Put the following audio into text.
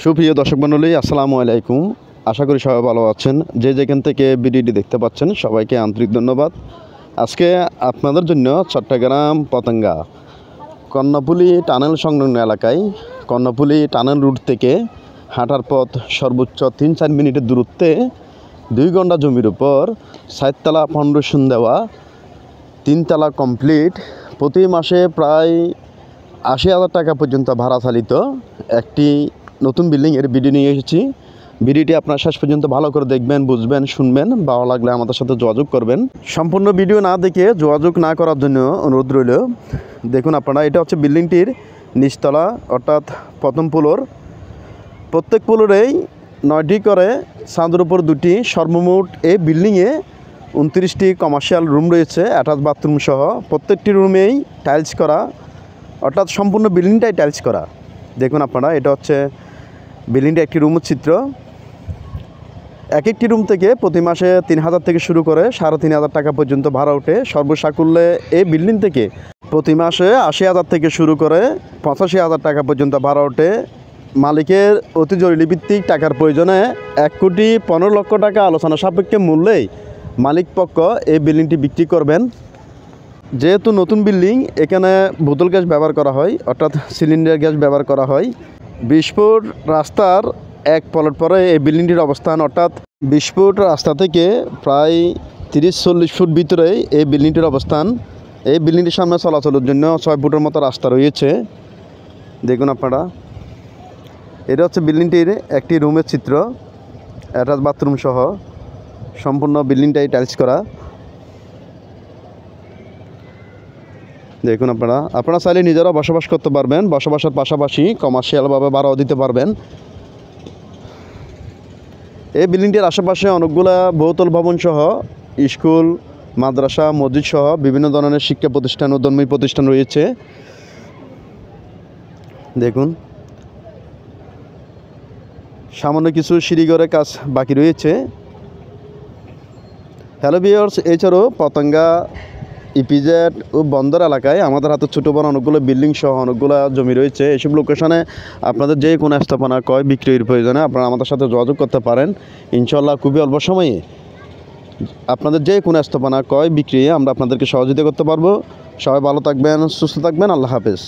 সুপ্রিয় দর্শক মণ্ডলী, আসসালামু আলাইকুম। আশা করি সবাই ভালো আছেন। যে যেখান থেকে ভিডিওটি দেখতে পাচ্ছেন সবাইকে আন্তরিক ধন্যবাদ। আজকে আপনাদের জন্য চট্টগ্রাম পতেঙ্গা কর্ণফুলী টানেল সংলগ্ন এলাকায় কর্ণফুলী টানেল রুট থেকে হাঁটার পথ সর্বোচ্চ 3-4 মিনিটের দূরত্বে 2 ঘন্টা জমির উপর 7 তলা ফাউন্ডেশন দেওয়া, 3 তলা কমপ্লিট, প্রতি মাসে প্রায় 80,000 টাকা পর্যন্ত ভাড়া চালিত একটি নতুন বিল্ডিংয়ের ভিডিও নিয়ে এসেছি। ভিডিওটি আপনার শেষ পর্যন্ত ভালো করে দেখবেন, বুঝবেন, শুনবেন। ভালো লাগলে আমাদের সাথে যোগাযোগ করবেন। সম্পূর্ণ ভিডিও না দেখে যোগাযোগ না করার জন্য অনুরোধ রইল। দেখুন আপনারা, এটা হচ্ছে বিল্ডিংটির নিচতলা, অর্থাৎ প্রথম ফ্লোর। প্রত্যেক ফ্লোরেই 9টি করে, ছাদের উপর 2টি, সর্বমোট এই বিল্ডিংয়ে 29টি কমার্শিয়াল রুম রয়েছে, অ্যাটাচ বাথরুম সহ। প্রত্যেকটি রুমেই টাইলস করা, অর্থাৎ সম্পূর্ণ বিল্ডিংটাই টাইলস করা। দেখুন আপনারা, এটা হচ্ছে বিল্ডিংটা একটি রুমের চিত্র। এক একটি রুম থেকে প্রতি মাসে 3,000 থেকে শুরু করে 3,500 টাকা পর্যন্ত ভাড়া ওঠে। সর্বসাকুল্যে এই বিল্ডিং থেকে প্রতি মাসে 80,000 থেকে শুরু করে 85,000 টাকা পর্যন্ত ভাড়া ওঠে। মালিকের অতি জরুরি ভিত্তিক টাকার প্রয়োজনে 1,15,00,000 টাকা আলোচনা সাপেক্ষে মূল্যেই মালিক পক্ষ এই বিল্ডিংটি বিক্রি করবেন। যেহেতু নতুন বিল্ডিং, এখানে বোতল গ্যাস ব্যবহার করা হয়, অর্থাৎ সিলিন্ডার গ্যাস ব্যবহার করা হয়। 20 ফুট রাস্তার 1 প্লট পরে এই বিল্ডিংটির অবস্থান, অর্থাৎ 20 ফুট রাস্তা থেকে প্রায় 30-40 ফুট ভিতরে এই বিল্ডিংটির অবস্থান। এই বিল্ডিংটির সামনে চলাচলের জন্য 6 ফুটের মতো রাস্তা রয়েছে। দেখুন আপনারা, এটা হচ্ছে বিল্ডিংটির একটি রুমের চিত্র, অ্যাটাচ বাথরুম সহ সম্পূর্ণ বিল্ডিংটাই টাইলস করা। দেখুন আপনারা চাইলে নিজেরা বসবাস করতে পারবেন, বসবাসের পাশাপাশি কমার্শিয়ালভাবে ভাড়াও দিতে পারবেন। এই বিল্ডিংটির আশেপাশে অনেকগুলা বহুতল ভবন সহ স্কুল, মাদ্রাসা, মসজিদ সহ বিভিন্ন ধরনের শিক্ষা প্রতিষ্ঠান ও ধর্মীয় প্রতিষ্ঠান রয়েছে। দেখুন, সামান্য কিছু সিঁড়িঘরের কাজ বাকি রয়েছে। হ্যালো ভিউয়ার্স, এছাড়াও পতেঙ্গা ইপিজেড ও বন্দর এলাকায় আমাদের হাতে ছোটো বড় অনেকগুলো বিল্ডিং সহ অনেকগুলো জমি রয়েছে। এসব লোকেশনে আপনাদের যে কোনো স্থাপনা ক্রয় বিক্রির প্রয়োজনে আপনারা আমাদের সাথে যোগাযোগ করতে পারেন। ইনশাল্লাহ খুবই অল্প সময়ে আপনাদের যে কোনো স্থাপনা ক্রয় বিক্রি আমরা আপনাদেরকে সহযোগিতা করতে পারবো। সবাই ভালো থাকবেন, সুস্থ থাকবেন। আল্লাহ হাফেজ।